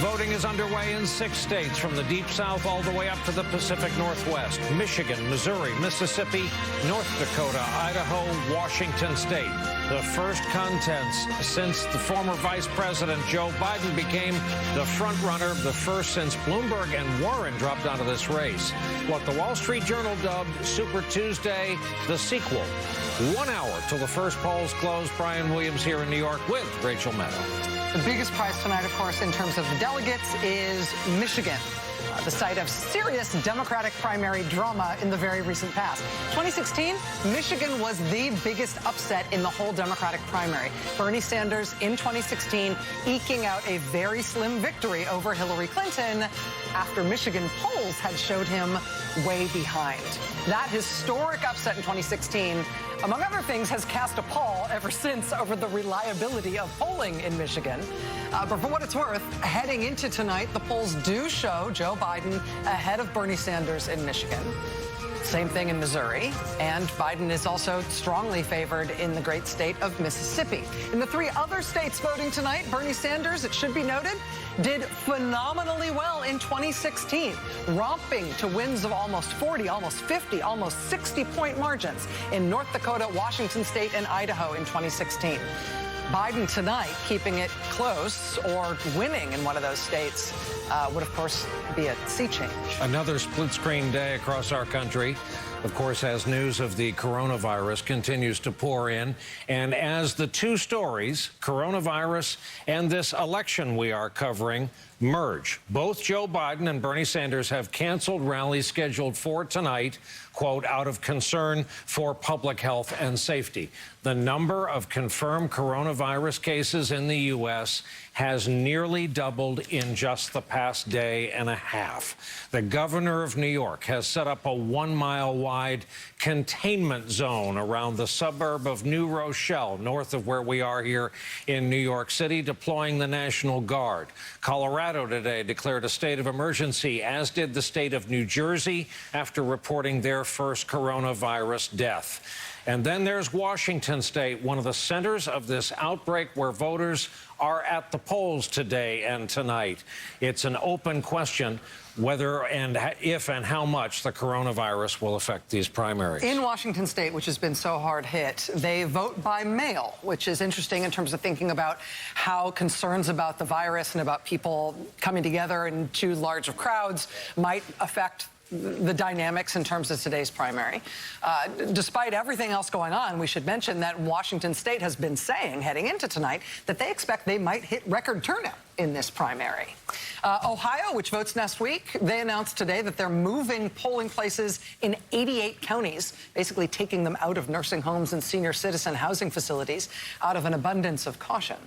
Voting is underway in 6 states, from the Deep South all the way up to the Pacific Northwest. Michigan, Missouri, Mississippi, North Dakota, Idaho, Washington State. The first contest since the former Vice President Joe Biden became the front-runner, the first since Bloomberg and Warren dropped out of this race. What the Wall Street Journal dubbed Super Tuesday, the sequel. 1 hour till the first polls close. Brian Williams here in New York with Rachel Maddow. The biggest prize tonight, of course, in terms of the delegates, is Michigan, the site of serious Democratic primary drama in the very recent past. 2016, Michigan was the biggest upset in the whole Democratic primary. Bernie Sanders in 2016 eking out a very slim victory over Hillary Clinton after Michigan polls had showed him way behind. That historic upset in 2016, among other things, has cast a pall ever since over the reliability of polling in Michigan. But for what it's worth, heading into tonight, the polls do show Joe Biden ahead of Bernie Sanders in Michigan. Same thing in Missouri, and Biden is also strongly favored in the great state of Mississippi. In the 3 other states voting tonight, Bernie Sanders, it should be noted, did phenomenally well in 2016, romping to wins of almost 40, almost 50, almost 60-point margins in North Dakota, Washington State, and Idaho in 2016. Biden tonight keeping it close or winning in one of those states would, of course, be a sea change. Another split-screen day across our country, of course, as news of the coronavirus continues to pour in. And as the 2 stories, coronavirus and this election we are covering, merge. Both Joe Biden and Bernie Sanders have canceled rallies scheduled for tonight, quote, out of concern for public health and safety. The number of confirmed coronavirus cases in the U.S. has nearly doubled in just the past day and a half. The governor of New York has set up a 1-mile-wide containment zone around the suburb of New Rochelle, north of where we are here in New York City, deploying the National Guard. Colorado today declared a state of emergency, as did the state of New Jersey, after reporting their first coronavirus death. And then there's Washington State, one of the centers of this outbreak, where voters are at the polls today and tonight. It's an open question whether and if and how much the coronavirus will affect these primaries. In Washington State, which has been so hard hit, they vote by mail, which is interesting in terms of thinking about how concerns about the virus and about people coming together in too large of crowds might affect the dynamics in terms of today's primary. Despite everything else going on, we should mention that Washington State has been saying, heading into tonight, that they expect they might hit record turnout in this primary. Ohio, which votes next week, they announced today that they're moving polling places in 88 counties, basically taking them out of nursing homes and senior citizen housing facilities out of an abundance of caution.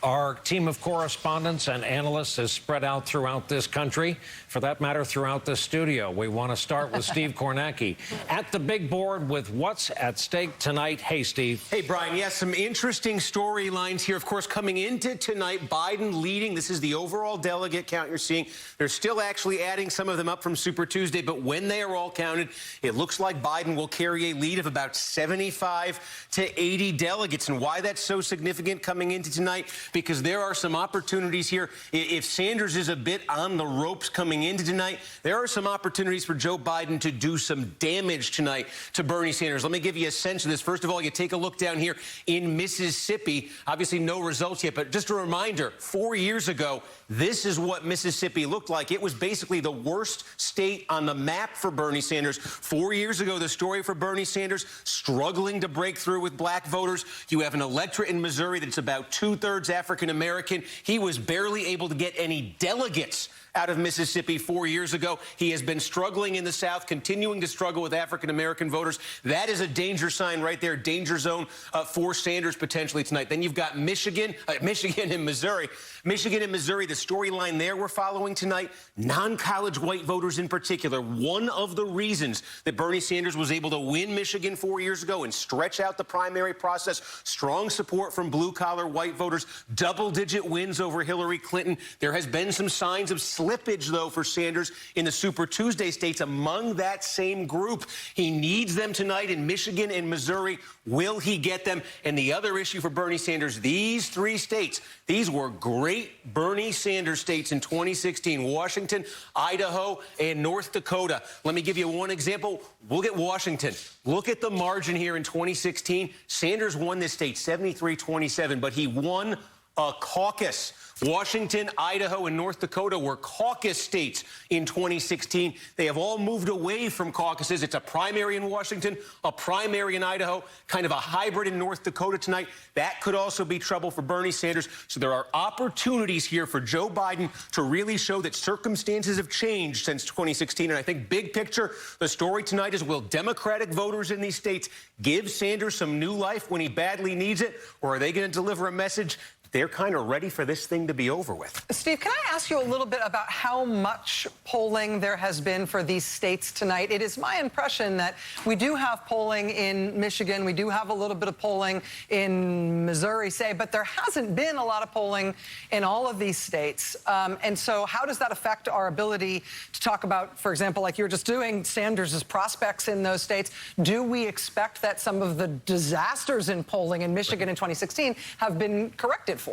Our team of correspondents and analysts is spread out throughout this country, for that matter, throughout the studio. We want to start with Steve Kornacki at the big board with what's at stake tonight. Hey, Steve. Hey, Brian. Yes, some interesting storylines here. Of course, coming into tonight, Biden leading. This is the overall delegate count you're seeing. They're still actually adding some of them up from Super Tuesday, but when they are all counted, it looks like Biden will carry a lead of about 75 to 80 delegates. And why that's so significant coming into tonight? Because there are some opportunities here. If Sanders is a bit on the ropes coming into tonight, there are some opportunities for Joe Biden to do some damage tonight to Bernie Sanders. Let me give you a sense of this. First of all, you take a look down here in Mississippi. Obviously, no results yet, but just a reminder, 4 years ago, this is what Mississippi looked like. It was basically the worst state on the map for Bernie Sanders. 4 years ago, the story for Bernie Sanders, struggling to break through with black voters. You have an electorate in Missouri that's about 2/3 African-American. He was barely able to get any delegates out of Mississippi 4 years ago. He has been struggling in the South, continuing to struggle with African-American voters. That is a danger sign right there, danger zone for Sanders potentially tonight. Then you've got Michigan and Missouri. Michigan and Missouri, the storyline there we're following tonight, non-college white voters in particular. One of the reasons that Bernie Sanders was able to win Michigan 4 years ago and stretch out the primary process, strong support from blue-collar white voters, double-digit wins over Hillary Clinton. There has been some signs of slippage, though, for Sanders in the Super Tuesday states among that same group. He needs them tonight in Michigan and Missouri. Will he get them? And the other issue for Bernie Sanders, these three states, these were great Bernie Sanders states in 2016, Washington, Idaho, and North Dakota. Let me give you one example. Look at Washington. Look at the margin here in 2016. Sanders won this state 73-27, but he won a caucus. Washington, Idaho, and North Dakota were caucus states in 2016. They have all moved away from caucuses. It's a primary in Washington, a primary in Idaho, kind of a hybrid in North Dakota tonight. That could also be trouble for Bernie Sanders. So there are opportunities here for Joe Biden to really show that circumstances have changed since 2016. And I think big picture, the story tonight is, will Democratic voters in these states give Sanders some new life when he badly needs it? Or are they going to deliver a message they're kind of ready for this thing to be over with? Steve, can I ask you a little bit about how much polling there has been for these states tonight? It is my impression that we do have polling in Michigan. We do have a little bit of polling in Missouri, say, but there hasn't been a lot of polling in all of these states. And so how does that affect our ability to talk about, for example, like you were just doing, Sanders' prospects in those states? Do we expect that some of the disasters in polling in Michigan in 2016 have been corrected for?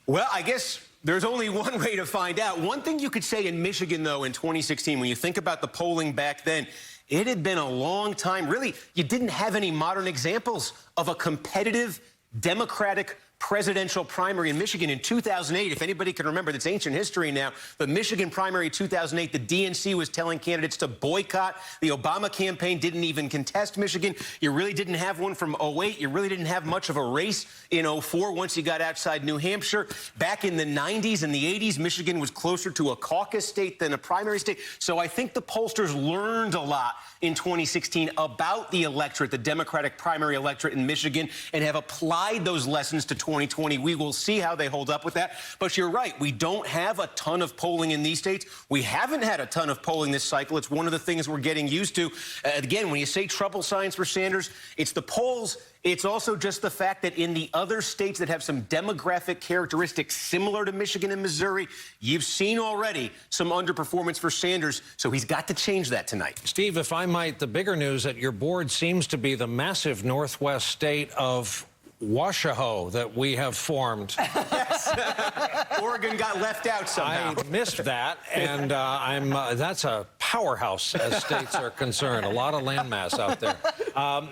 Well, I guess there's only one way to find out. One thing you could say in Michigan, though, in 2016, when you think about the polling back then, it had been a long time. Really, you didn't have any modern examples of a competitive Democratic presidential primary in Michigan in 2008. If anybody can remember, that's ancient history now. The Michigan primary 2008, the DNC was telling candidates to boycott. The Obama campaign didn't even contest Michigan. You really didn't have one from 08. You really didn't have much of a race in 04 once you got outside New Hampshire. Back in the 90s and the 80s, Michigan was closer to a caucus state than a primary state. So I think the pollsters learned a lot in 2016 about the electorate, the Democratic primary electorate in Michigan, and have applied those lessons to 2020. We will see how they hold up with that. But you're right. We don't have a ton of polling in these states. We haven't had a ton of polling this cycle. It's one of the things we're getting used to. Again, when you say trouble signs for Sanders, it's the polls. It's also just the fact that in the other states that have some demographic characteristics similar to Michigan and Missouri, you've seen already some underperformance for Sanders. So he's got to change that tonight. Steve, if I might, the bigger news at your board seems to be the massive northwest state of Washoe that we have formed. Yes. Oregon got left out somehow. I missed that, and that's a powerhouse as states are concerned. A lot of landmass out there.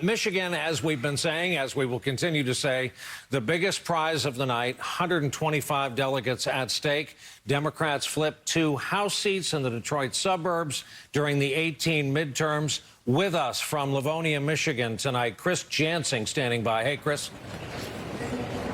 Michigan, as we've been saying, as we will continue to say, the biggest prize of the night, 125 delegates at stake. Democrats flipped 2 House seats in the Detroit suburbs during the 18 midterms. With us from Livonia, Michigan tonight, Chris Jansing standing by. Hey, Chris.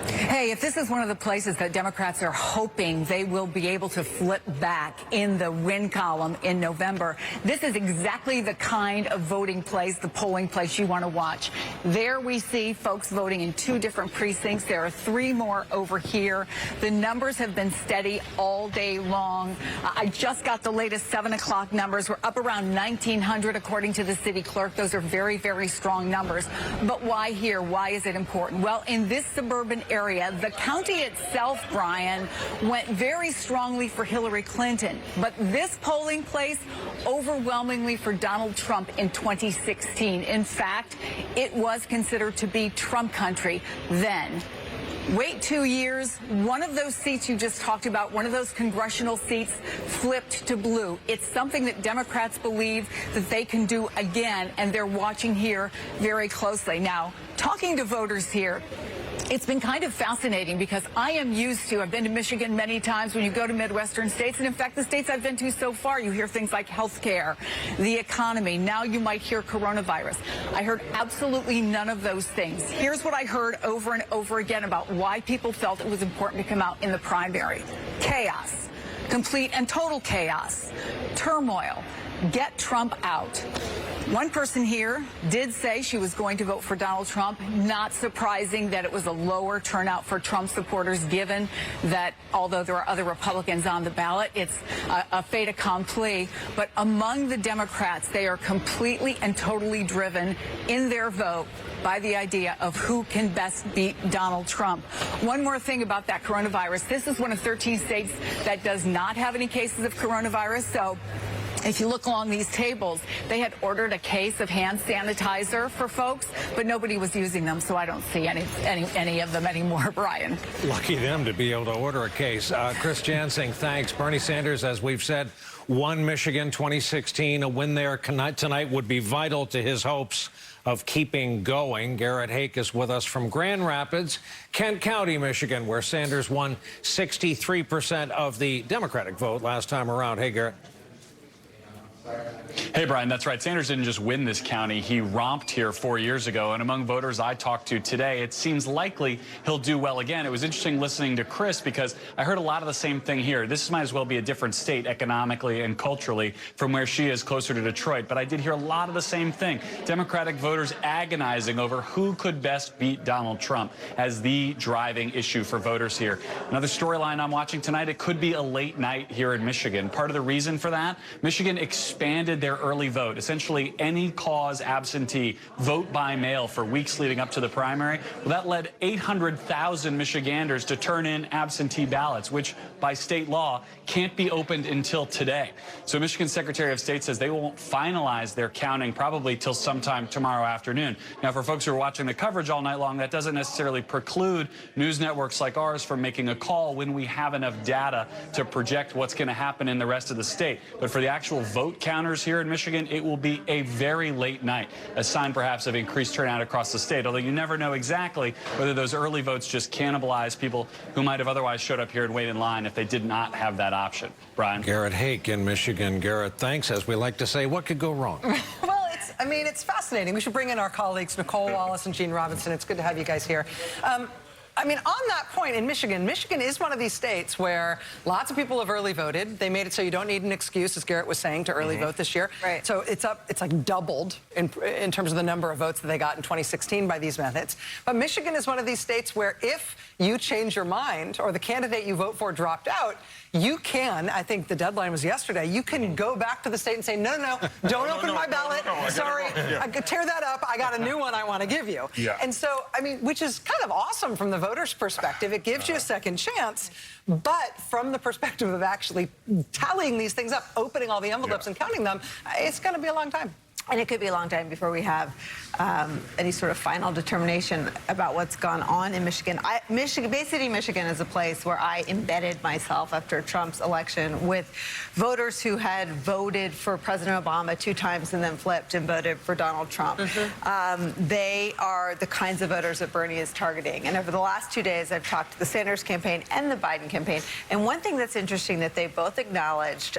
Hey, if this is one of the places that Democrats are hoping they will be able to flip back in the win column in November, this is exactly the kind of voting place, the polling place you want to watch. There we see folks voting in 2 different precincts. There are 3 more over here. The numbers have been steady all day long. I just got the latest 7 o'clock numbers. We're up around 1,900 according to the city clerk. Those are very, very strong numbers. But why here? Why is it important? Well, in this suburban area, the county itself, Brian, went very strongly for Hillary Clinton. But this polling place overwhelmingly for Donald Trump in 2016. In fact, it was considered to be Trump country then. Wait 2 years, one of those seats you just talked about, one of those congressional seats flipped to blue. It's something that Democrats believe that they can do again, and they're watching here very closely. Now, talking to voters here, it's been kind of fascinating because I am used to, I've been to Michigan many times when you go to Midwestern states, and in fact, the states I've been to so far, you hear things like health care, the economy. Now you might hear coronavirus. I heard absolutely none of those things. Here's what I heard over and over again about why people felt it was important to come out in the primary. Chaos, complete and total chaos, turmoil, get Trump out. One person here did say she was going to vote for Donald Trump. Not surprising that it was a lower turnout for Trump supporters, given that although there are other Republicans on the ballot, it's a fait accompli. But among the Democrats, they are completely and totally driven in their vote by the idea of who can best beat Donald Trump. One more thing about that coronavirus. This is one of 13 states that does not have any cases of coronavirus. So if you look along these tables, they had ordered a case of hand sanitizer for folks, but nobody was using them, so I don't see any of them anymore, Brian. Lucky them to be able to order a case. Chris Jansing, thanks. Bernie Sanders, as we've said, won Michigan 2016. A win there tonight would be vital to his hopes of keeping going. Garrett Hake is with us from Grand Rapids, Kent County, Michigan, where Sanders won 63% of the Democratic vote last time around. Hey, Garrett. Hey, Brian, that's right. Sanders didn't just win this county. He romped here 4 years ago. And among voters I talked to today, it seems likely he'll do well again. It was interesting listening to Chris because I heard a lot of the same thing here. This might as well be a different state economically and culturally from where she is, closer to Detroit. But I did hear a lot of the same thing. Democratic voters agonizing over who could best beat Donald Trump as the driving issue for voters here. Another storyline I'm watching tonight, it could be a late night here in Michigan. Part of the reason for that, Michigan expanded their early vote, essentially any cause absentee, vote by mail for weeks leading up to the primary. Well, that led 800,000 Michiganders to turn in absentee ballots, which by state law can't be opened until today. So Michigan's Secretary of State says they won't finalize their counting probably till sometime tomorrow afternoon. Now, for folks who are watching the coverage all night long, that doesn't necessarily preclude news networks like ours from making a call when we have enough data to project what's going to happen in the rest of the state. But for the actual vote counters here in Michigan, it will be a very late night, a sign perhaps of increased turnout across the state, although you never know exactly whether those early votes just cannibalize people who might have otherwise showed up here and wait in line if they did not have that option. Brian. Garrett Hake in Michigan. Garrett, thanks. As we like to say, what could go wrong? Well, it's fascinating. We should bring in our colleagues, Nicole Wallace and Gene Robinson. It's good to have you guys here. I mean, on that point in Michigan, Michigan is one of these states where lots of people have early voted. They made it so you don't need an excuse, as Garrett was saying, to early vote this year. Right. So it's like doubled in terms of the number of votes that they got in 2016 by these methods. But Michigan is one of these states where if you change your mind or the candidate you vote for dropped out, you can, I think the deadline was yesterday, you can go back to the state and say, no, don't open my ballot. Sorry, I could tear that up. I got a new one I want to give you. Yeah. And so, I mean, which is kind of awesome from the voter's perspective. It gives you a second chance. But from the perspective of actually tallying these things up, opening all the envelopes and counting them, it's going to be a long time. And it could be a long time before we have any sort of final determination about what's gone on in Michigan. Bay City, Michigan is a place where I embedded myself after Trump's election with voters who had voted for President Obama 2 times and then flipped and voted for Donald Trump. They are the kinds of voters that Bernie is targeting. And over the last 2 days, I've talked to the Sanders campaign and the Biden campaign. And one thing that's interesting that they both acknowledged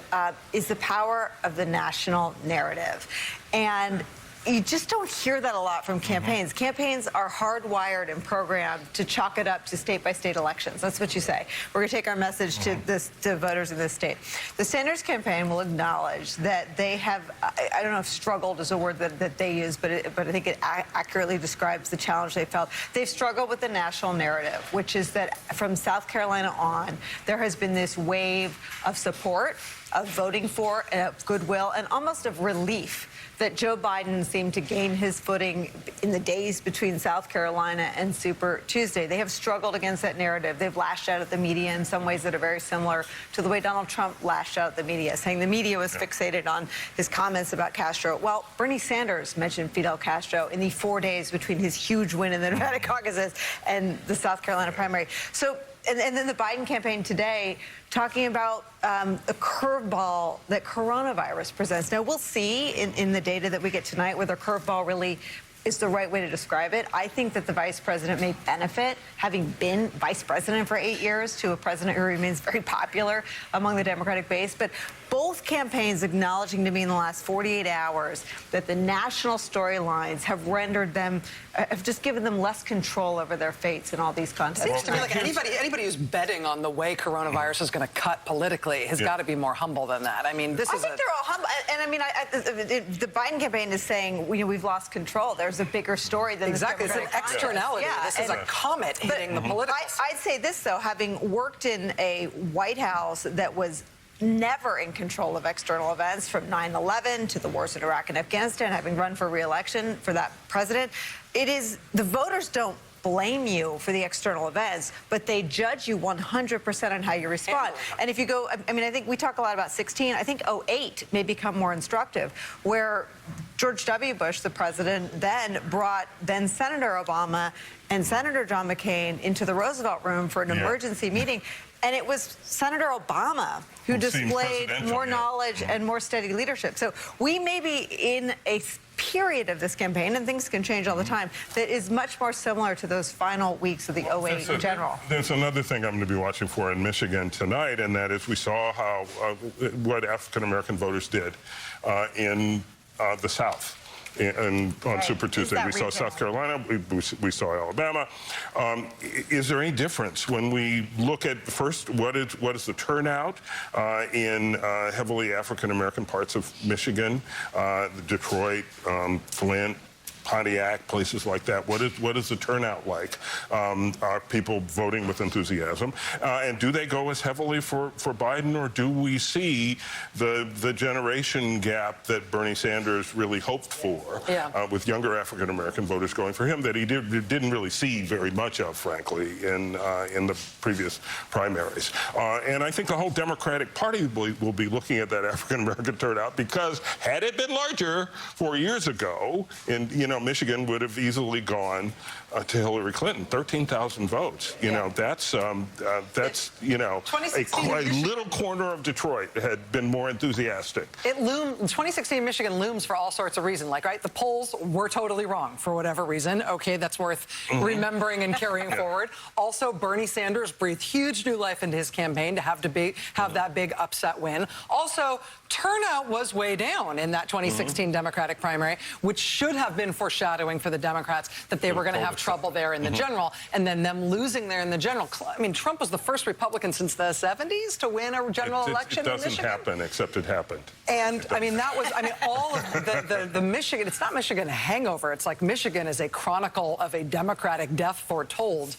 is the power of the national narrative. And you just don't hear that a lot from campaigns. Campaigns are hardwired and programmed to chalk it up to state-by-state elections. That's what you say. We're going to take our message to voters in this state. The Sanders campaign will acknowledge that they have, I don't know if struggled is a word that they use, but I think it accurately describes the challenge they felt. They've struggled with the national narrative, which is that from South Carolina on, there has been this wave of support, of voting for, of goodwill, and almost of relief that Joe Biden seemed to gain his footing in the days between South Carolina and Super Tuesday. They have struggled against that narrative. They've lashed out at the media in some ways that are very similar to the way Donald Trump lashed out at the media, saying the media was fixated on his comments about Castro. Well, Bernie Sanders mentioned Fidel Castro in the 4 days between his huge win in the Nevada caucuses and the South Carolina primary. So, and then the Biden campaign today talking about a curveball that coronavirus presents. Now, we'll see in the data that we get tonight whether curveball really is the right way to describe it. I think that the vice president may benefit, having been vice president for 8 years, to a president who remains very popular among the Democratic base. But both campaigns acknowledging to me in the last 48 hours that the national storylines have rendered them, have just given them less control over their fates in all these contests. Seems to me like anybody who's betting on the way coronavirus is going to cut politically has got to be more humble than that. I mean, I think they're all humble. And I mean, the Biden campaign is saying, we've lost control. There's a bigger story than exactly. It's an externality. Yeah, this is a comet hitting the political. I'd say this, though, having worked in a White House that was never in control of external events, from 9/11 to the wars in Iraq and Afghanistan, having run for re-election for that president, the voters don't blame you for the external events, but they judge you 100% on how you respond. And if you go, I mean, I think we talk a lot about 16. I think 08 may become more instructive, where George W. Bush, the president, then brought then Senator Obama and Senator John McCain into the Roosevelt Room for an emergency meeting. And it was Senator Obama who displayed more knowledge and more steady leadership. So we may be in a period of this campaign, and things can change all the time, that is much more similar to those final weeks of the 08 in general. There's another thing I'm going to be watching for in Michigan tonight, and that is we saw how what African-American voters did in the South. And on Super Tuesday, we saw South Carolina, we saw Alabama. Is there any difference when we look at first what is the turnout in heavily African-American parts of Michigan, Detroit, Flint, Pontiac, places like that? What is the turnout like? Are people voting with enthusiasm? And do they go as heavily for Biden, or do we see the generation gap that Bernie Sanders really hoped for, with younger African-American voters going for him, that he didn't really see very much of, frankly, in the previous primaries? And I think the whole Democratic Party will be looking at that African-American turnout, because had it been larger 4 years ago, Michigan would have easily gone to Hillary Clinton. 13,000 votes. That's a little corner of Detroit had been more enthusiastic. 2016 Michigan looms for all sorts of reasons. Like, right, the polls were totally wrong for whatever reason. Okay, that's worth remembering and carrying forward. Also, Bernie Sanders breathed huge new life into his campaign to have that big upset win. Also, turnout was way down in that 2016 Democratic primary, which should have been foreshadowing for the Democrats that they were going to have trouble there in the general, and then them losing there in the general. I mean, Trump was the first Republican since the 70s to win a general election in Michigan. It doesn't happen, except it happened. And, I mean, that was, all of the Michigan, it's not Michigan hangover. It's like Michigan is a chronicle of a Democratic death foretold,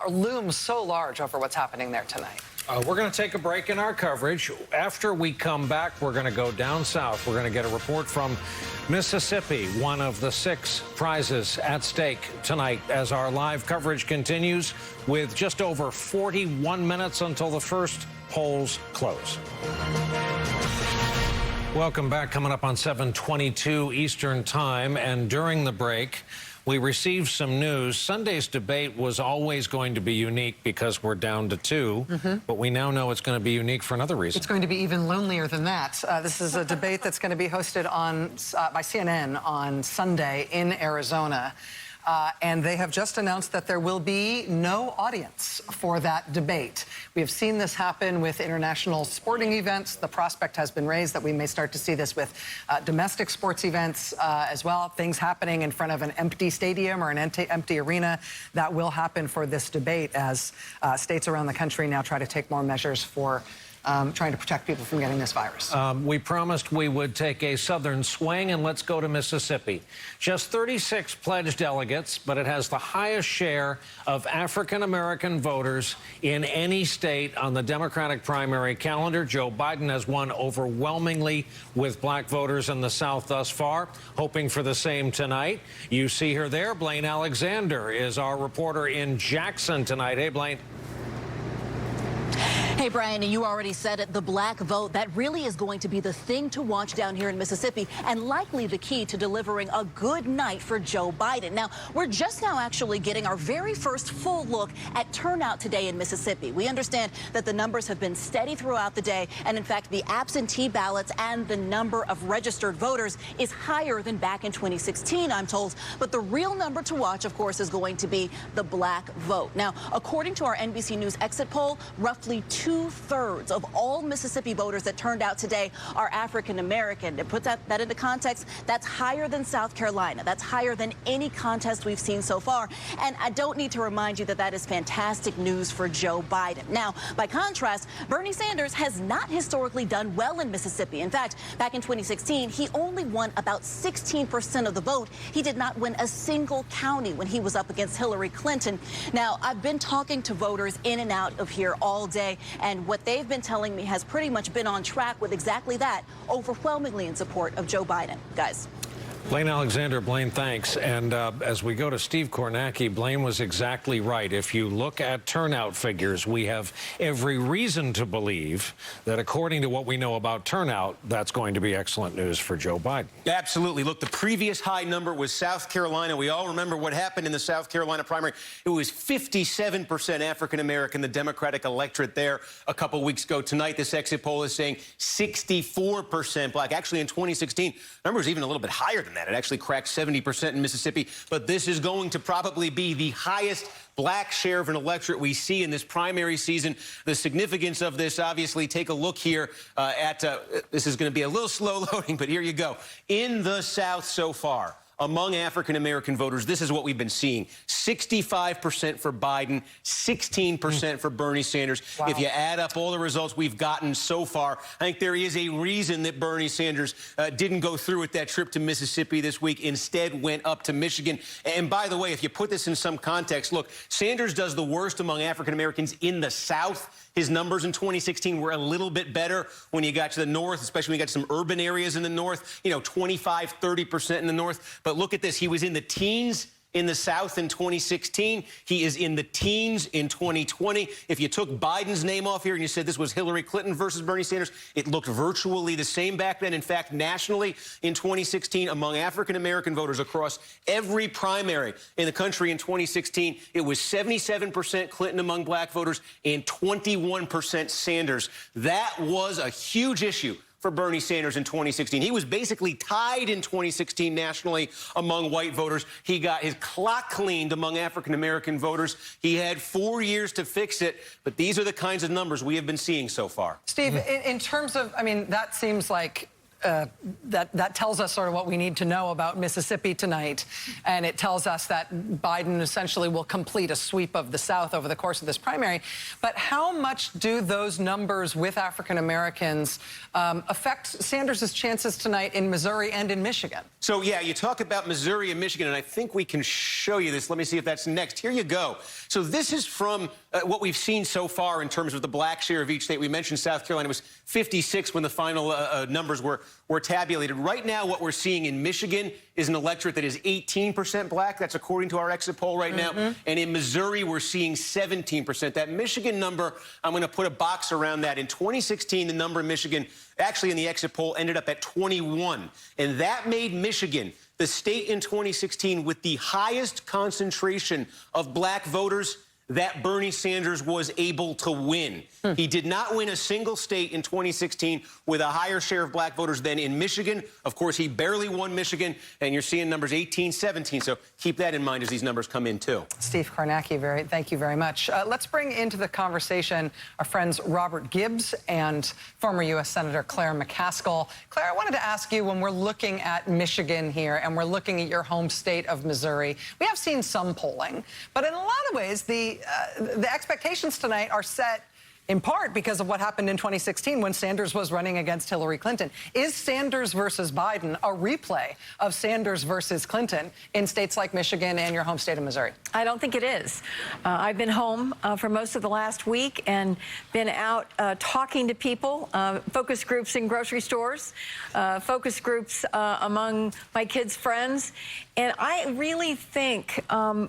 looms so large over what's happening there tonight. We're going to take a break in our coverage. After we come back, we're going to go down south. We're going to get a report from Mississippi, one of the 6 prizes at stake tonight, as our live coverage continues with just over 41 minutes until the first polls close. Welcome back. Coming up on 7:22 Eastern Time, and during the break, we received some news. Sunday's debate was always going to be unique because we're down to 2, but we now know it's going to be unique for another reason. It's going to be even lonelier than that. This is a debate that's going to be hosted by CNN on Sunday in Arizona. And they have just announced that there will be no audience for that debate. We have seen this happen with international sporting events. The prospect has been raised that we may start to see this with domestic sports events as well. Things happening in front of an empty stadium or an empty arena. That will happen for this debate as states around the country now try to take more measures for trying to protect people from getting this virus. We promised we would take a southern swing, and let's go to Mississippi. Just 36 pledged delegates, but it has the highest share of African-American voters in any state on the Democratic primary calendar. Joe Biden has won overwhelmingly with black voters in the South thus far, hoping for the same tonight. You see her there. Blaine Alexander is our reporter in Jackson tonight. Hey, Blaine. Hey, Brian, and you already said it, the black vote, that really is going to be the thing to watch down here in Mississippi, and likely the key to delivering a good night for Joe Biden. Now, we're just now actually getting our very first full look at turnout today in Mississippi. We understand that the numbers have been steady throughout the day, and in fact, the absentee ballots and the number of registered voters is higher than back in 2016, I'm told. But the real number to watch, of course, is going to be the black vote. Now, according to our NBC News exit poll, roughly 2/3 of all Mississippi voters that turned out today are African American. To put that into context, that's higher than South Carolina. That's higher than any contest we've seen so far. And I don't need to remind you that that is fantastic news for Joe Biden. Now, by contrast, Bernie Sanders has not historically done well in Mississippi. In fact, back in 2016, he only won about 16% of the vote. He did not win a single county when he was up against Hillary Clinton. Now, I've been talking to voters in and out of here all day, and what they've been telling me has pretty much been on track with exactly that, overwhelmingly in support of Joe Biden. Guys. Blaine Alexander, Blaine, thanks. And as we go to Steve Kornacki, Blaine was exactly right. If you look at turnout figures, we have every reason to believe that according to what we know about turnout, that's going to be excellent news for Joe Biden. Absolutely. Look, the previous high number was South Carolina. We all remember what happened in the South Carolina primary. It was 57% African-American, the Democratic electorate there a couple weeks ago. Tonight, this exit poll is saying 64% black. Actually, in 2016, the number was even a little bit higher than that. It actually cracked 70% in Mississippi. But this is going to probably be the highest black share of an electorate we see in this primary season. The significance of this, obviously, take a look here at, this is going to be a little slow loading, but here you go. In the South so far, among African-American voters, this is what we've been seeing. 65% for Biden, 16% for Bernie Sanders. Wow. If you add up all the results we've gotten so far, I think there is a reason that Bernie Sanders didn't go through with that trip to Mississippi this week, instead went up to Michigan. And by the way, if you put this in some context, look, Sanders does the worst among African-Americans in the South. His numbers in 2016 were a little bit better when you got to the north, especially when you got to some urban areas in the north, 25, 30% in the north. But look at this. He was in the teens in the South in 2016. He is in the teens in 2020. If you took Biden's name off here and you said this was Hillary Clinton versus Bernie Sanders, it looked virtually the same back then. In fact, nationally in 2016, among African-American voters across every primary in the country in 2016, it was 77% Clinton among black voters and 21% Sanders. That was a huge issue for Bernie Sanders in 2016. He was basically tied in 2016 nationally among white voters. He got his clock cleaned among African-American voters. He had 4 years to fix it, but these are the kinds of numbers we have been seeing so far. Steve, in terms of, I mean, that seems like that tells us sort of what we need to know about Mississippi tonight, and it tells us that Biden essentially will complete a sweep of the South over the course of this primary. But how much do those numbers with African Americans affect Sanders' chances tonight in Missouri and in Michigan? So, yeah, you talk about Missouri and Michigan, and I think we can show you this. Let me see if that's next. Here you go. So this is from what we've seen so far in terms of the black share of each state. We mentioned South Carolina was 56 when the final numbers were tabulated. Right now, what we're seeing in Michigan is an electorate that is 18% black. That's according to our exit poll right now. And in Missouri, we're seeing 17%. That Michigan number, I'm going to put a box around that. In 2016, the number in Michigan, actually in the exit poll, ended up at 21. And that made Michigan the state in 2016 with the highest concentration of black voters that Bernie Sanders was able to win. He did not win a single state in 2016 with a higher share of black voters than in Michigan. Of course, he barely won Michigan, and you're seeing numbers 18, 17. So keep that in mind as these numbers come in, too. Steve Kornacki, thank you very much. Let's bring into the conversation our friends Robert Gibbs and former U.S. Senator Claire McCaskill. Claire, I wanted to ask you, when we're looking at Michigan here and we're looking at your home state of Missouri, we have seen some polling, but in a lot of ways, the expectations tonight are set in part because of what happened in 2016 when Sanders was running against Hillary Clinton. Is Sanders versus Biden a replay of Sanders versus Clinton in states like Michigan and your home state of Missouri? I don't think it is. I've been home for most of the last week and been out talking to people, focus groups in grocery stores, focus groups among my kids' friends. And I really think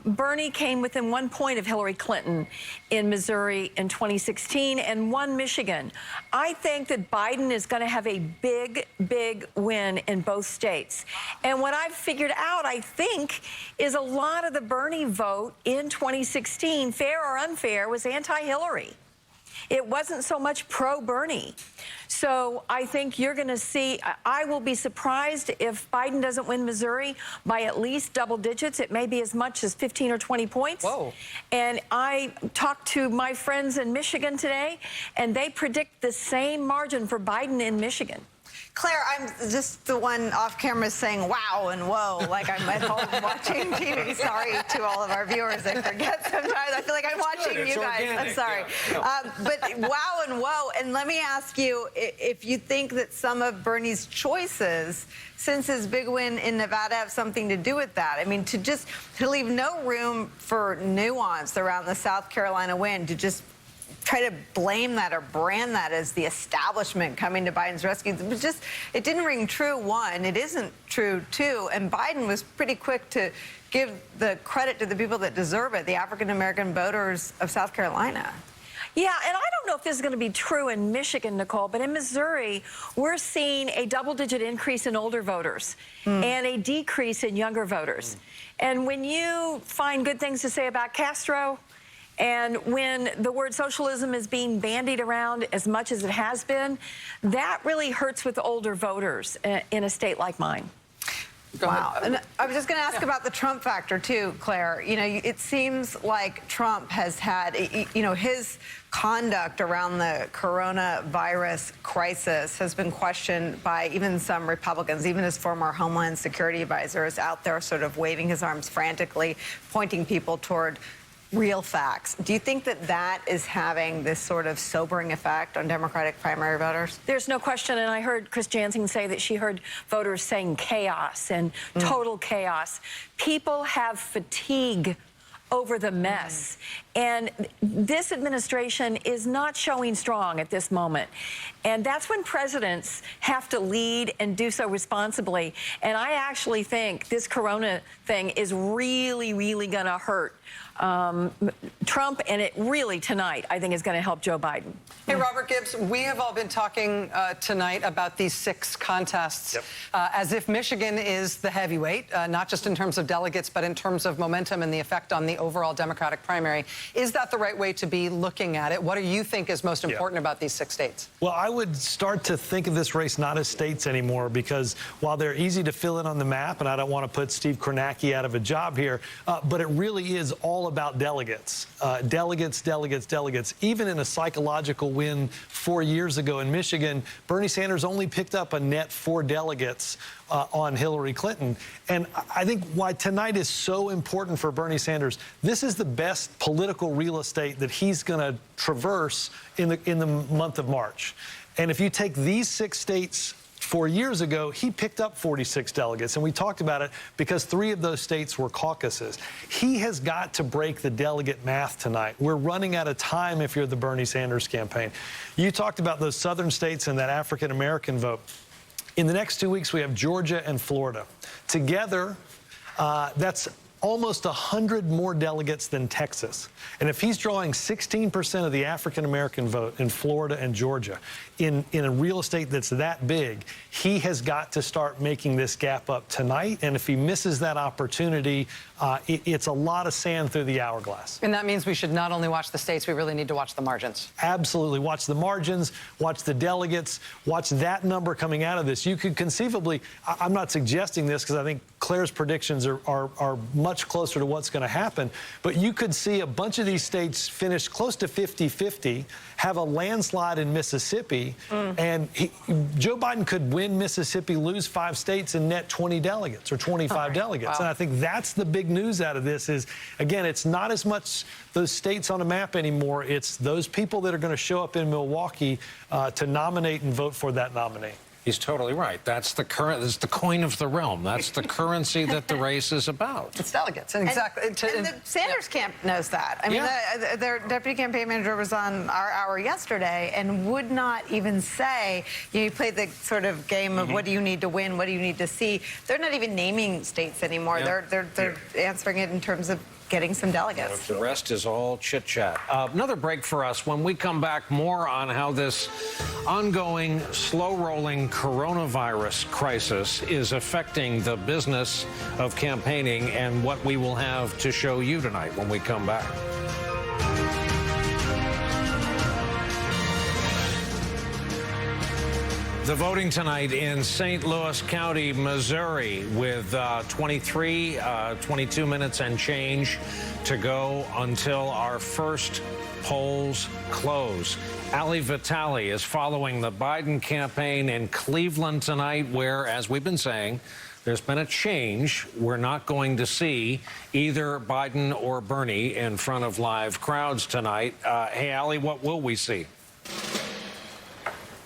Bernie came within 1 point of Hillary Clinton in Missouri in 2016 and won Michigan. I think that Biden is going to have a big, big win in both states. And what I've figured out, I think, is a lot of the Bernie vote in 2016, fair or unfair, was anti-Hillary. It wasn't so much pro-Bernie. So I think you're going to see, I will be surprised if Biden doesn't win Missouri by at least double digits. It may be as much as 15 or 20 points. Whoa. And I talked to my friends in Michigan today, and they predict the same margin for Biden in Michigan. Claire, I'm just the one off camera saying wow and whoa, like I'm at home watching TV. Sorry to all of our viewers. I forget sometimes. I feel like I'm watching you guys. Organic. I'm sorry. Yeah. But wow and whoa. And let me ask you if you think that some of Bernie's choices since his big win in Nevada have something to do with that. I mean, to leave no room for nuance around the South Carolina win, to just try to blame that or brand that as the establishment coming to Biden's rescue. It didn't ring true, one. It isn't true, two. And Biden was pretty quick to give the credit to the people that deserve it, the African-American voters of South Carolina. Yeah, and I don't know if this is going to be true in Michigan, Nicole, but in Missouri, we're seeing a double-digit increase in older voters and a decrease in younger voters. And when you find good things to say about Castro, and when the word socialism is being bandied around as much as it has been, that really hurts with older voters in a state like mine. Wow. And I was just going to ask about the Trump factor, too, Claire. You know, it seems like Trump has had, you know, his conduct around the coronavirus crisis has been questioned by even some Republicans. Even his former Homeland Security advisor is out there sort of waving his arms frantically, pointing people toward real facts. Do you think that that is having this sort of sobering effect on Democratic primary voters? There's no question, and I heard Chris Jansen say that she heard voters saying chaos and total chaos. People have fatigue over the mess. And this administration is not showing strong at this moment. And that's when presidents have to lead and do so responsibly. And I actually think this corona thing is really, really going to hurt Trump, and it really tonight, I think, is going to help Joe Biden. Hey, Robert Gibbs, we have all been talking tonight about these 6 contests as if Michigan is the heavyweight, not just in terms of delegates, but in terms of momentum and the effect on the overall Democratic primary. Is that the right way to be looking at it? What do you think is most important about these 6 states? Well, I would start to think of this race not as states anymore, because while they're easy to fill in on the map, and I don't want to put Steve Kornacki out of a job here, but it really is all about delegates. Delegates. Even in a psychological win 4 years ago in Michigan, Bernie Sanders only picked up a net 4 delegates on Hillary Clinton. And I think why tonight is so important for Bernie Sanders, this is the best political real estate that he's going to traverse in the month of March. And if you take these 6 states 4 years ago, he picked up 46 delegates, and we talked about it because 3 of those states were caucuses. He has got to break the delegate math tonight. We're running out of time if you're the Bernie Sanders campaign. You talked about those southern states and that African-American vote. In the next 2 weeks, we have Georgia and Florida. Together, that's almost 100 more delegates than Texas. And if he's drawing 16% of the African-American vote in Florida and Georgia, in a real estate that's that big, he has got to start making this gap up tonight. And if he misses that opportunity, it's a lot of sand through the hourglass. And that means we should not only watch the states, we really need to watch the margins. Absolutely. Watch the margins, watch the delegates, watch that number coming out of this. You could conceivably, I'm not suggesting this because I think Claire's predictions are much closer to what's going to happen, but you could see a bunch of these states finish close to 50-50, have a landslide in Mississippi, and Joe Biden could win Mississippi, lose 5 states, and net 20 delegates or 25 delegates. Wow. And I think that's the big news out of this is, again, it's not as much those states on a map anymore. It's those people that are going to show up in Milwaukee to nominate and vote for that nominee. He's totally right. That's the coin of the realm. That's the currency that the race is about. It's delegates. And exactly. And the Sanders camp knows that. I mean, their deputy campaign manager was on our hour yesterday and would not even say, you know, you play the sort of game of what do you need to win, what do you need to see. They're not even naming states anymore. They're answering it in terms of getting some delegates. The rest is all chit-chat. Another break for us. When we come back, more on how this ongoing, slow-rolling coronavirus crisis is affecting the business of campaigning and what we will have to show you tonight when we come back. The voting tonight in St. Louis County, Missouri, with 22 minutes and change to go until our first polls close. Ali Vitale is following the Biden campaign in Cleveland tonight, where, as we've been saying, there's been a change. We're not going to see either Biden or Bernie in front of live crowds tonight. Hey, Ali, what will we see?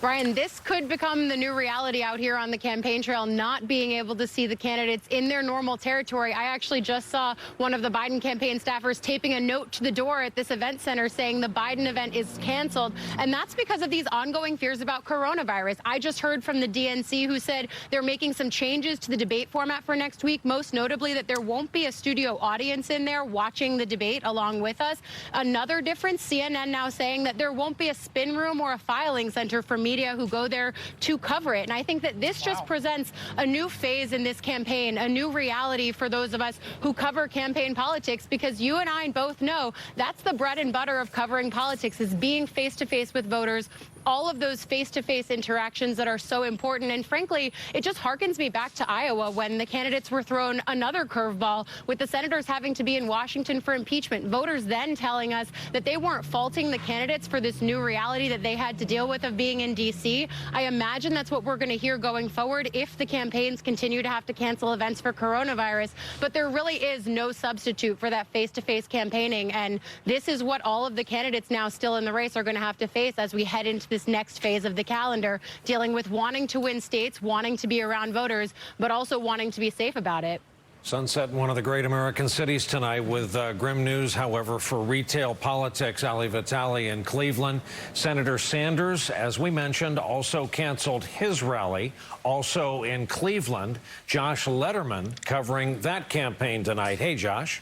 Brian, this could become the new reality out here on the campaign trail, not being able to see the candidates in their normal territory. I actually just saw one of the Biden campaign staffers taping a note to the door at this event center saying the Biden event is canceled. And that's because of these ongoing fears about coronavirus. I just heard from the DNC who said they're making some changes to the debate format for next week, most notably that there won't be a studio audience in there watching the debate along with us. Another difference, CNN now saying that there won't be a spin room or a filing center for media who go there to cover it. And I think that this just presents a new phase in this campaign, a new reality for those of us who cover campaign politics, because you and I both know that's the bread and butter of covering politics, is being face-to-face with voters, all of those face-to-face interactions that are so important. And frankly, it just harkens me back to Iowa when the candidates were thrown another curveball with the senators having to be in Washington for impeachment. Voters then telling us that they weren't faulting the candidates for this new reality that they had to deal with of being in D.C. I imagine that's what we're going to hear going forward if the campaigns continue to have to cancel events for coronavirus. But there really is no substitute for that face-to-face campaigning. And this is what all of the candidates now still in the race are going to have to face as we head into this next phase of the calendar, dealing with wanting to win states, wanting to be around voters, but also wanting to be safe about it. Sunset in one of the great American cities tonight with grim news, however, for retail politics. Ali Vitale in Cleveland. Senator Sanders, as we mentioned, also canceled his rally. Also in Cleveland, Josh Letterman covering that campaign tonight. Hey, Josh.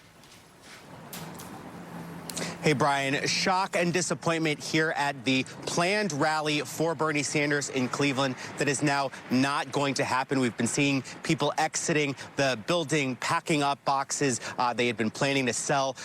Hey, Brian, shock and disappointment here at the planned rally for Bernie Sanders in Cleveland that is now not going to happen. We've been seeing people exiting the building, packing up boxes. They had been planning to sell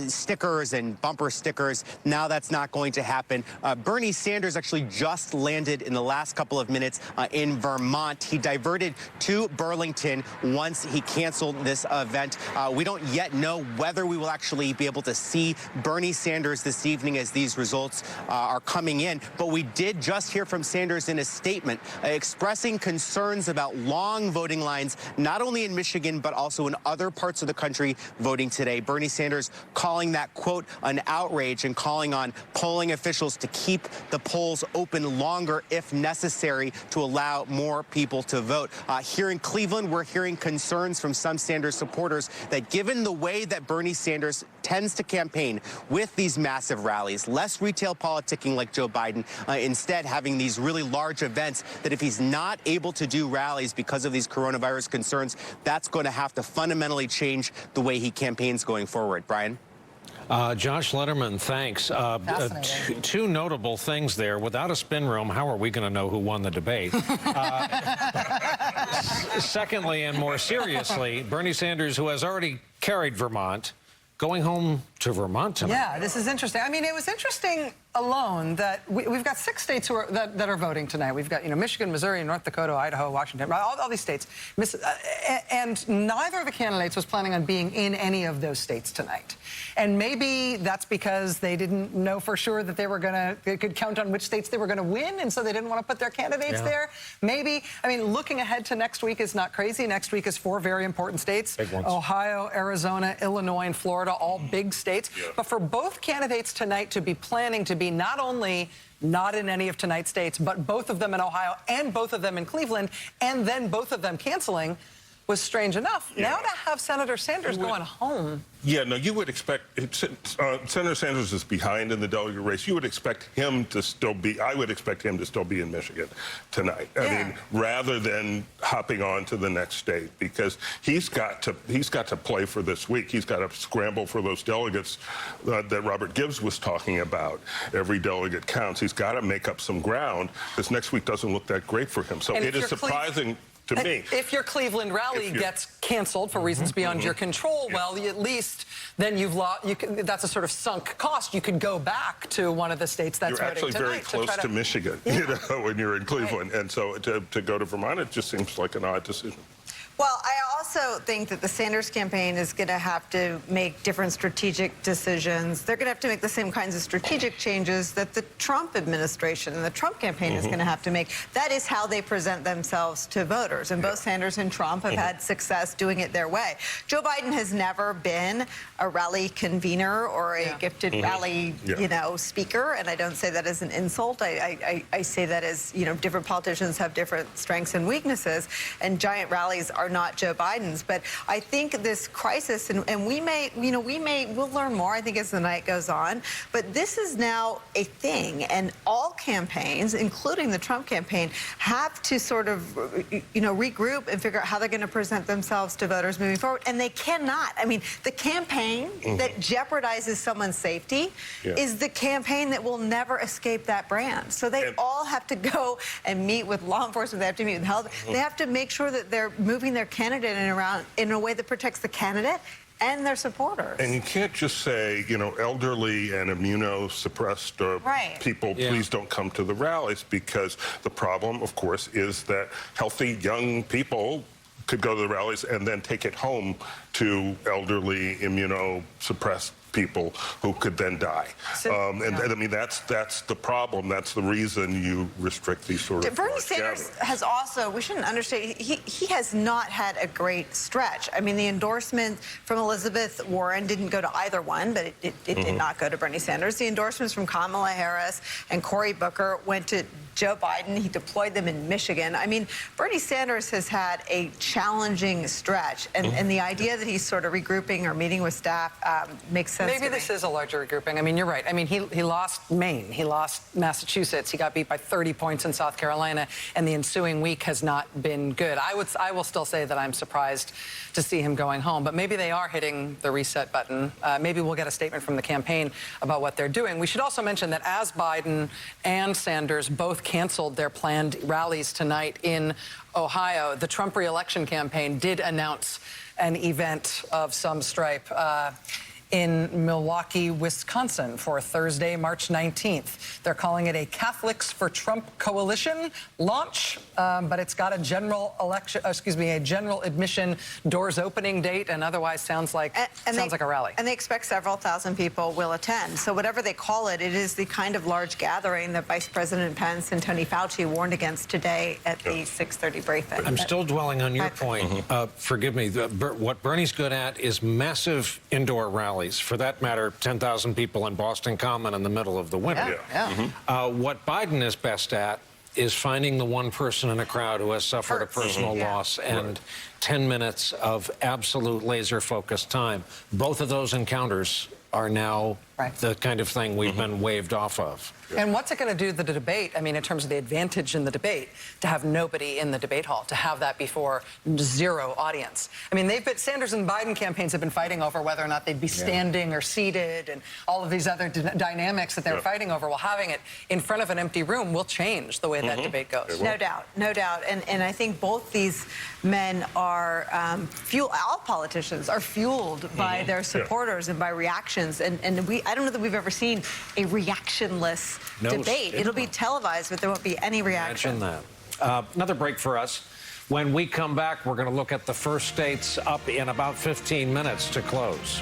stickers and bumper stickers. Now that's not going to happen. Bernie Sanders actually just landed in the last couple of minutes in Vermont. He diverted to Burlington once he canceled this event. We don't yet know whether we will actually be able to see Bernie Sanders this evening as these results are coming in. But we did just hear from Sanders in a statement expressing concerns about long voting lines, not only in Michigan, but also in other parts of the country voting today. Bernie Sanders calling that, quote, an outrage and calling on polling officials to keep the polls open longer if necessary to allow more people to vote. Here in Cleveland, we're hearing concerns from some Sanders supporters that given the way that Bernie Sanders tends to campaign with these massive rallies, less retail politicking like Joe Biden, instead having these really large events, that if he's not able to do rallies because of these coronavirus concerns, that's going to have to fundamentally change the way he campaigns going forward. Brian? Josh Letterman, thanks. Two notable things there. Without a spin room, how are we going to know who won the debate? Secondly, and more seriously, Bernie Sanders, who has already carried Vermont, going home to Vermont tonight. Yeah, this is interesting. I mean, it was interesting alone that we've got 6 states who are, that are voting tonight. We've got, Michigan, Missouri, North Dakota, Idaho, Washington, all these states. And neither of the candidates was planning on being in any of those states tonight. And maybe that's because they didn't know for sure that they could count on which states they were going to win, and so they didn't want to put their candidates there. Maybe, I mean, looking ahead to next week is not crazy. Next week is 4 very important states. Big ones. Ohio, Arizona, Illinois, and Florida, all big states. Yeah. But for both candidates tonight to be planning to be not only not in any of tonight's states, but both of them in Ohio and both of them in Cleveland, and then both of them canceling, was strange enough. Yeah. Now to have Senator Sanders going home. Yeah, no, you would expect, Senator Sanders is behind in the delegate race. You would expect him to still be, I would expect him to still be in Michigan tonight. I mean, rather than hopping on to the next state, because he's got to play for this week. He's got to scramble for those delegates that Robert Gibbs was talking about. Every delegate counts. He's got to make up some ground, because next week doesn't look that great for him. So it is surprising to me. If your Cleveland rally gets canceled for reasons beyond your control, well, at least then you've lost. That's a sort of sunk cost. You could go back to one of the states that's voting tonight. You're actually very close to Michigan, when you're in Cleveland, and so to go to Vermont, it just seems like an odd decision. Well, I also think that the Sanders campaign is going to have to make different strategic decisions. They're going to have to make the same kinds of strategic changes that the Trump administration and the Trump campaign is going to have to make. That is how they present themselves to voters. And both Sanders and Trump have had success doing it their way. Joe Biden has never been a rally convener or a gifted rally, speaker. And I don't say that as an insult. I say that as, different politicians have different strengths and weaknesses. And giant rallies are not Joe Biden's. But I think this crisis, and we'll learn more, I think, as the night goes on. But this is now a thing. And all campaigns, including the Trump campaign, have to sort of, regroup and figure out how they're going to present themselves to voters moving forward. And they cannot. I mean, the campaign that jeopardizes someone's safety is the campaign that will never escape that brand. So they all have to go and meet with law enforcement. They have to meet with health. They have to make sure that they're moving their candidate around in a way that protects the candidate and their supporters. And you can't just say, elderly and immunosuppressed people, please don't come to the rallies, because the problem, of course, is that healthy young people could go to the rallies and then take it home to elderly, immunosuppressed people who could then die. And I mean, that's the problem. That's the reason you restrict these sort of Bernie Sanders has also, we shouldn't understate, he has not had a great stretch. I mean, the endorsement from Elizabeth Warren didn't go to either one, but it did not go to Bernie Sanders. The endorsements from Kamala Harris and Cory Booker went to Joe Biden. He deployed them in Michigan. I mean, Bernie Sanders has had a challenging stretch, and the idea that he's sort of regrouping or meeting with staff makes sense. Maybe this is a larger regrouping. I mean, you're right. I mean, he lost Maine. He lost Massachusetts. He got beat by 30 points in South Carolina, and the ensuing week has not been good. I will still say that I'm surprised to see him going home, but maybe they are hitting the reset button. Maybe we'll get a statement from the campaign about what they're doing. We should also mention that as Biden and Sanders both canceled their planned rallies tonight in Ohio, the Trump re-election campaign did announce an event of some stripe in Milwaukee, Wisconsin for Thursday, March 19th. They're calling it a Catholics for Trump coalition launch, but it's got a general admission doors opening date, and otherwise sounds like like a rally. And they expect several thousand people will attend. So whatever they call it, it is the kind of large gathering that Vice President Pence and Tony Fauci warned against today at the 6:30 briefing. I'm still dwelling on your point. Forgive me. What Bernie's good at is massive indoor rallies. For that matter, 10,000 people in Boston Common in the middle of the winter. What Biden is best at is finding the one person in a crowd who has suffered a personal loss and 10 minutes of absolute laser-focused time. Both of those encounters are now the kind of thing we've been waved off of. And what's it going to do to the debate? I mean, in terms of the advantage in the debate, to have nobody in the debate hall, to have that before zero audience. I mean, Sanders and Biden campaigns have been fighting over whether or not they'd be standing or seated, and all of these other dynamics that they were fighting over. Well, having it in front of an empty room will change the way that debate goes. No doubt, no doubt. And I think both these men are all politicians are fueled by their supporters and by reactions. And I don't know that we've ever seen a reactionless debate. It'll be televised, but there won't be any reaction. Imagine that. Another break for us. When we come back, we're going to look at the first states up in about 15 minutes to close.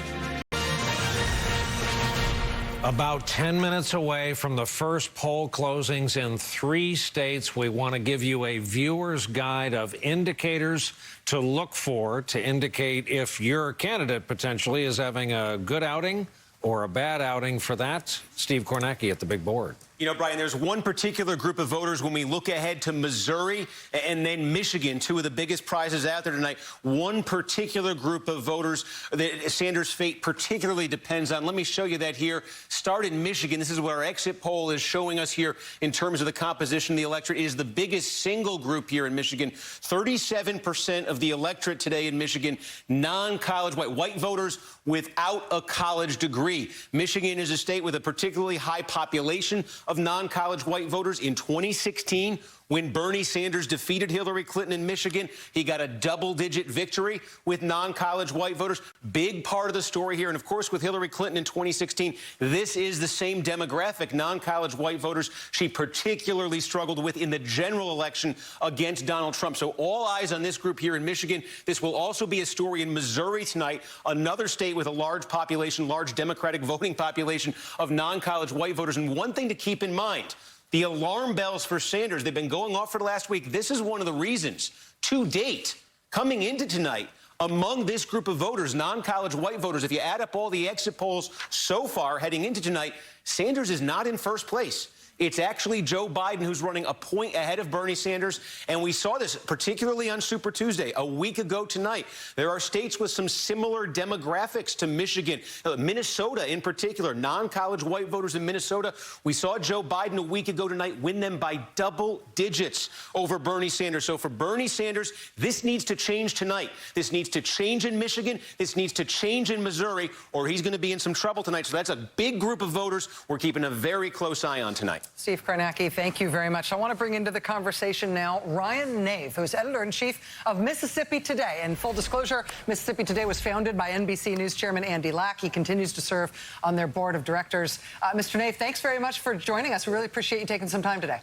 About 10 minutes away from the first poll closings in 3 states, we want to give you a viewer's guide of indicators to look for to indicate if your candidate potentially is having a good outing or a bad outing. For that, Steve Kornacki at the big board. You know, Brian, there's one particular group of voters when we look ahead to Missouri and then Michigan, 2 of the biggest prizes out there tonight. One particular group of voters that Sanders' fate particularly depends on. Let me show you that here. Start in Michigan. This is what our exit poll is showing us here in terms of the composition of the electorate. It is the biggest single group here in Michigan. 37% of the electorate today in Michigan, non-college white voters without a college degree. Michigan is a state with a particularly high population of non-college white voters. In 2016, When Bernie Sanders defeated Hillary Clinton in Michigan, he got a double-digit victory with non-college white voters. Big part of the story here. And, of course, with Hillary Clinton in 2016, this is the same demographic, non-college white voters she particularly struggled with in the general election against Donald Trump. So all eyes on this group here in Michigan. This will also be a story in Missouri tonight, another state with a large population, large Democratic voting population of non-college white voters. And one thing to keep in mind, the alarm bells for Sanders, they've been going off for the last week. This is one of the reasons, to date, coming into tonight, among this group of voters, non-college white voters, if you add up all the exit polls so far heading into tonight, Sanders is not in first place. It's actually Joe Biden who's running a point ahead of Bernie Sanders. And we saw this particularly on Super Tuesday, a week ago tonight. There are states with some similar demographics to Michigan. Minnesota, in particular, non-college white voters in Minnesota. We saw Joe Biden a week ago tonight win them by double digits over Bernie Sanders. So for Bernie Sanders, this needs to change tonight. This needs to change in Michigan. This needs to change in Missouri, or he's going to be in some trouble tonight. So that's a big group of voters we're keeping a very close eye on tonight. Steve Kornacki, thank you very much. I want to bring into the conversation now Ryan Nave, who's editor-in-chief of Mississippi Today. And full disclosure, Mississippi Today was founded by NBC News chairman Andy Lack. He continues to serve on their board of directors. Mr. Nave, thanks very much for joining us. We really appreciate you taking some time today.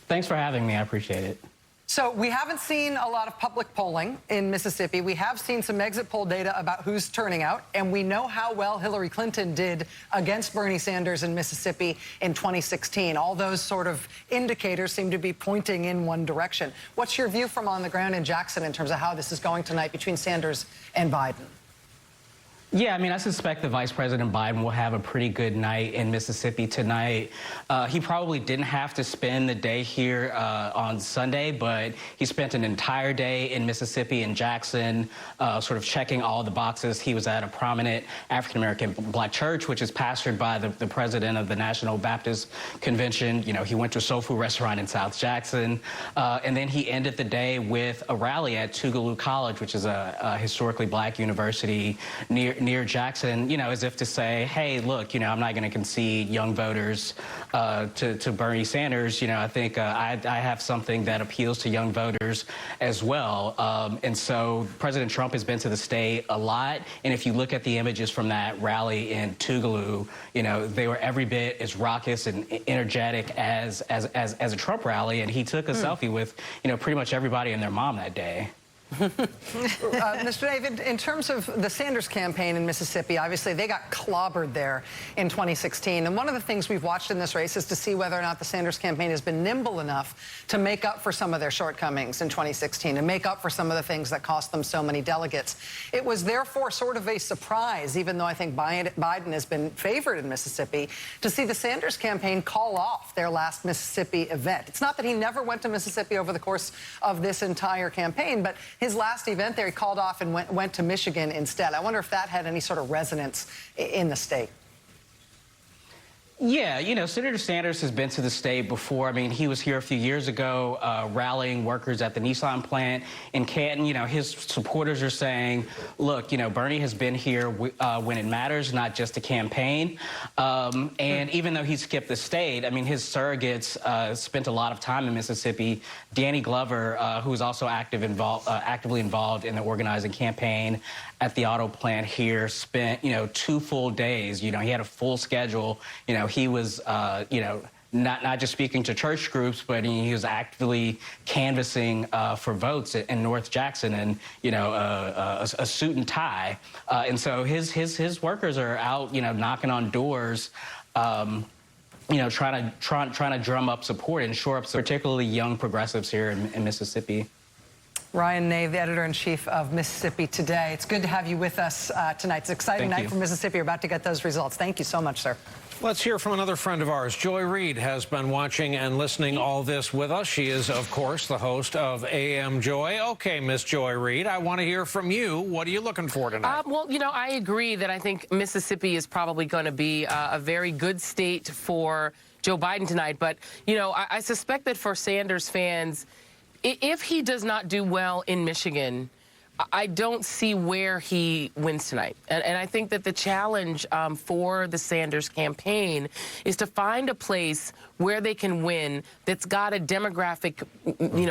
Thanks for having me. I appreciate it. So we haven't seen a lot of public polling in Mississippi. We have seen some exit poll data about who's turning out, and we know how well Hillary Clinton did against Bernie Sanders in Mississippi in 2016. All those sort of indicators seem to be pointing in one direction. What's your view from on the ground in Jackson in terms of how this is going tonight between Sanders and Biden? Yeah, I mean, I suspect that Vice President Biden will have a pretty good night in Mississippi tonight. He probably didn't have to spend the day here on Sunday, but he spent an entire day in Mississippi in Jackson, sort of checking all the boxes. He was at a prominent African-American black church, which is pastored by the president of the National Baptist Convention. You know, he went to a soul food restaurant in South Jackson. And then he ended the day with a rally at Tougaloo College, which is a historically black university near Jackson, you know, as if to say, hey, look, you know, I'm not going to concede young voters to Bernie Sanders. You know, I think I have something that appeals to young voters as well. And so President Trump has been to the state a lot. And if you look at the images from that rally in Tougaloo, you know, they were every bit as raucous and energetic as a Trump rally. And he took a selfie with, you know, pretty much everybody and their mom that day. Mr. David, in terms of the Sanders campaign in Mississippi, obviously they got clobbered there in 2016. And one of the things we've watched in this race is to see whether or not the Sanders campaign has been nimble enough to make up for some of their shortcomings in 2016, to make up for some of the things that cost them so many delegates. It was therefore sort of a surprise, even though I think Biden has been favored in Mississippi, to see the Sanders campaign call off their last Mississippi event. It's not that he never went to Mississippi over the course of this entire campaign, but his last event there, he called off and went to Michigan instead. I wonder if that had any sort of resonance in the state. Yeah, you know, Senator Sanders has been to the state before. I mean, he was here a few years ago rallying workers at the Nissan plant in Canton. You know, his supporters are saying, look, you know, Bernie has been here when it matters, not just a campaign. And even though he skipped the state, I mean, his surrogates spent a lot of time in Mississippi. Danny Glover, who was also actively involved in the organizing campaign at the auto plant here, spent, you know, 2 full days. You know, he had a full schedule. You know, he was, you know, not just speaking to church groups, but he was actively canvassing for votes in North Jackson, and you know, a suit and tie. And so his workers are out, you know, knocking on doors. You know, trying to drum up support and shore up particularly young progressives here in Mississippi. Ryan Nave, the editor-in-chief of Mississippi Today. It's good to have you with us tonight. It's an exciting night for Mississippi. You're about to get those results. Thank you so much, sir. Let's hear from another friend of ours. Joy Reid has been watching and listening all this with us. She is, of course, the host of AM Joy. Okay, Miss Joy Reid, I want to hear from you. What are you looking for tonight? Well, you know, I agree that I think Mississippi is probably going to be a very good state for Joe Biden tonight. But, you know, I suspect that for Sanders fans, if he does not do well in Michigan, I don't see where he wins tonight. And I think that the challenge for the Sanders campaign is to find a place where they can win that's got a demographic,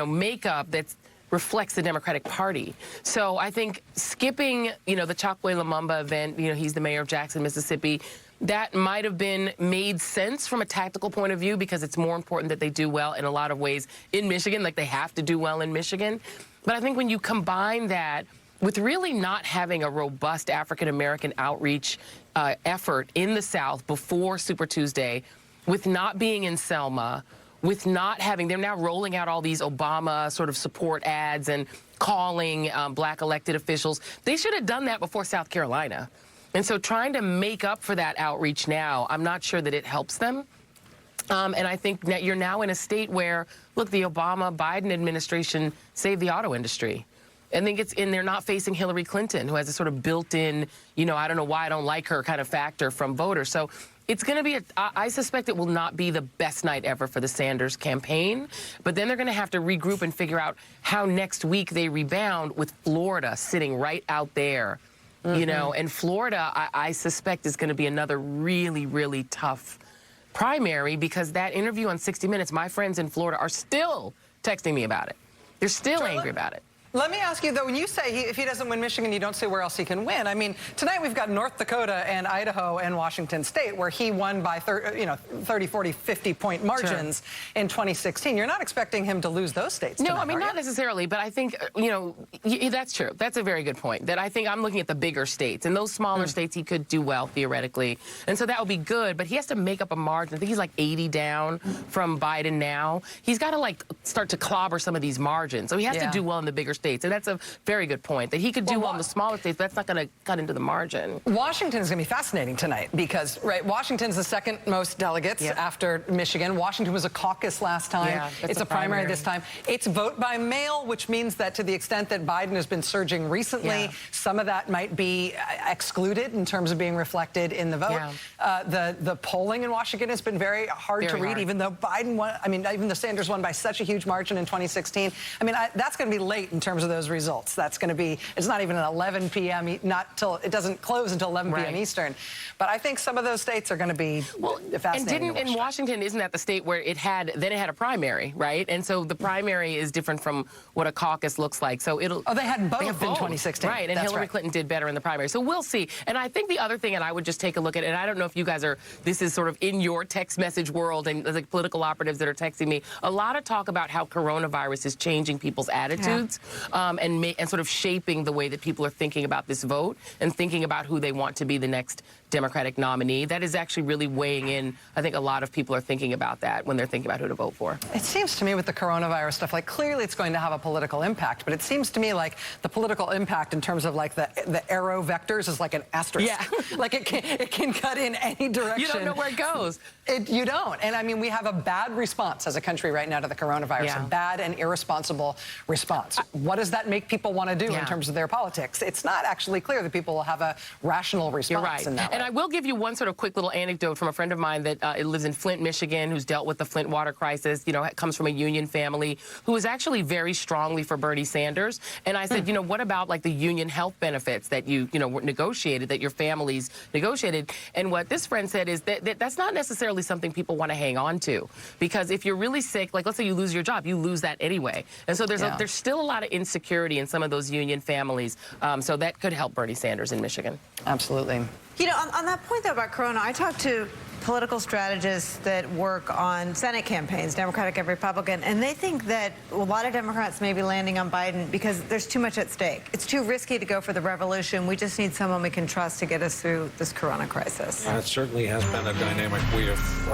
makeup that reflects the Democratic Party. So I think skipping, the Chokwe Lumumba event, he's the mayor of Jackson, Mississippi, that might have been made sense from a tactical point of view because it's more important that they do well in a lot of ways in Michigan, like they have to do well in Michigan. But I think when you combine that with really not having a robust African-American outreach effort in the South before Super Tuesday, with not being in Selma, with not having, they're now rolling out all these Obama sort of support ads and calling black elected officials. They should have done that before South Carolina. And so trying to make up for that outreach now, I'm not sure that it helps them. And I think that you're now in a state where, look, the Obama-Biden administration saved the auto industry. I think they're not facing Hillary Clinton, who has a sort of built-in, I don't know why I don't like her kind of factor from voters. So it's going to be, I suspect it will not be the best night ever for the Sanders campaign. But then they're going to have to regroup and figure out how next week they rebound with Florida sitting right out there. And Florida, I suspect, is going to be another really, really tough primary because that interview on 60 Minutes, my friends in Florida are still texting me about it. They're still angry about it. Let me ask you, though, when you say if he doesn't win Michigan, you don't see where else he can win. I mean, tonight we've got North Dakota and Idaho and Washington State, where he won by 30, 40, 50-point margins in 2016. You're not expecting him to lose those states tonight, No, I mean, not necessarily, but I think, that's true. That's a very good point, that I think I'm looking at the bigger states. And those smaller states, he could do well, theoretically. And so that would be good, but he has to make up a margin. I think he's like 80 down from Biden now. He's got to, start to clobber some of these margins. So he has to do well in the bigger states. And that's a very good point, that he could do well in the smaller states, but that's not going to cut into the margin. Washington is going to be fascinating tonight because, Washington's the second most delegates after Michigan. Washington was a caucus last time. Yeah, it's a primary this time. It's vote by mail, which means that to the extent that Biden has been surging recently, some of that might be excluded in terms of being reflected in the vote. The polling in Washington has been very hard to read, even though Biden won. I mean, even though Sanders won by such a huge margin in 2016. I mean, that's going to be late in terms of those results. That's going to be, it's not even at 11 p.m., not till, it doesn't close until 11 p.m. Eastern. But I think some of those states are going to be fascinating. And Washington, isn't that the state where it had a primary, right? And so the primary is different from what a caucus looks like. So it'll... Oh, they had both in 2016. Right, and Hillary Clinton did better in the primary. So we'll see. And I think the other thing, and I would just take a look at, and I don't know if you guys are, this is sort of in your text message world and the political operatives that are texting me, a lot of talk about how coronavirus is changing people's attitudes. And sort of shaping the way that people are thinking about this vote and thinking about who they want to be the next Democratic nominee. That is actually really weighing in. I think a lot of people are thinking about that when they're thinking about who to vote for. It seems to me with the coronavirus stuff, clearly it's going to have a political impact, but it seems to me like the political impact in terms of the arrow vectors is like an asterisk. Yeah. It can cut in any direction. You don't know where it goes. You don't. And I mean, we have a bad response as a country right now to the coronavirus, a bad and irresponsible response. What does that make people want to do in terms of their politics? It's not actually clear that people will have a rational response in that way. And I will give you one sort of quick little anecdote from a friend of mine that lives in Flint, Michigan, who's dealt with the Flint water crisis, comes from a union family, who is actually very strongly for Bernie Sanders. And I said, what about the union health benefits that you negotiated, that your families negotiated? And what this friend said is that's not necessarily something people want to hang on to, because if you're really sick, let's say you lose your job, you lose that anyway. And so there's still a lot of insecurity in some of those union families. So that could help Bernie Sanders in Michigan. Absolutely. On that point, though, about Corona, I talked to political strategists that work on Senate campaigns, Democratic and Republican, and they think that a lot of Democrats may be landing on Biden because there's too much at stake. It's too risky to go for the revolution. We just need someone we can trust to get us through this Corona crisis. It certainly has been a dynamic we have